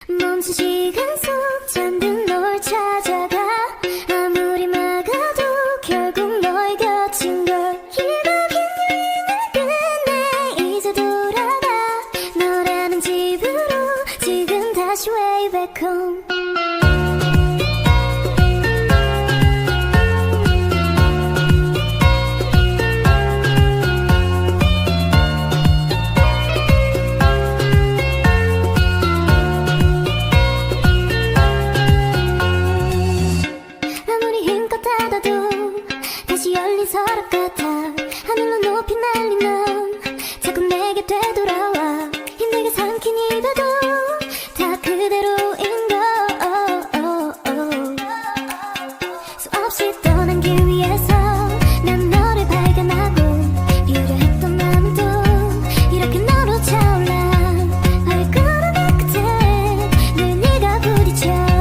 멈춘 시간 속 잠든 널 찾아가 아무리 막아도 결국 너의 곁인 걸 길고 긴 여행을 끝내 이제 돌아가 너라는 집으로 지금 다시 way back home 열린 서랍 같아 하늘로 높이 날리면 자꾸 내게 되돌아와 힘들게 삼킨 입에도 다 그대로인 걸 수없이 떠난 길 위에서 난 너를 발견하고 유려했던 마음도 이렇게 너로 차올라 발걸음의 끝에 늘 네가 부딪혀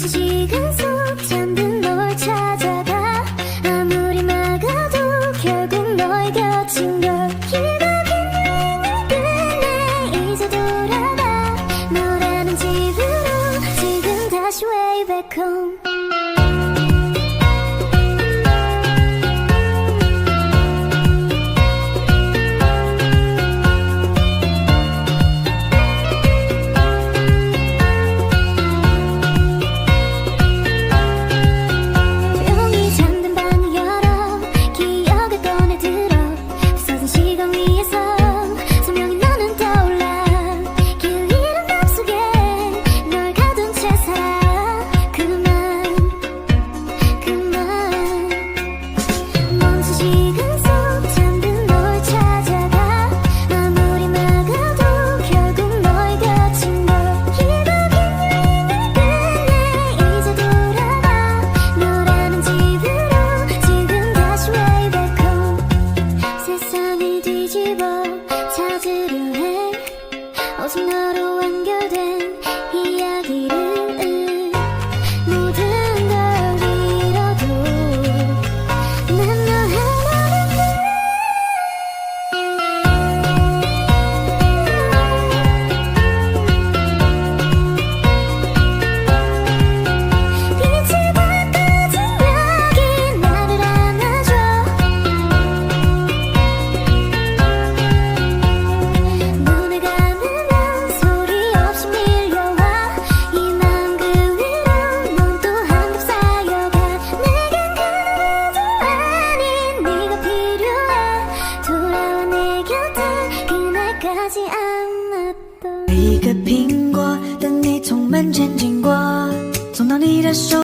시간 속 잠든 널 찾아가 아무리 막아도 결국 너의 곁인 걸 길고 긴 여행을 끝내 이제 돌아가 너라는 집으로 지금 다시 way back home 찾으려 해 오직 너로 완결된 이야기를 모든 걸 잃어도 난 너 하나를 빛이 다 꺼진 여기 나를 안아줘一个苹果等你从门前经过，送到你的手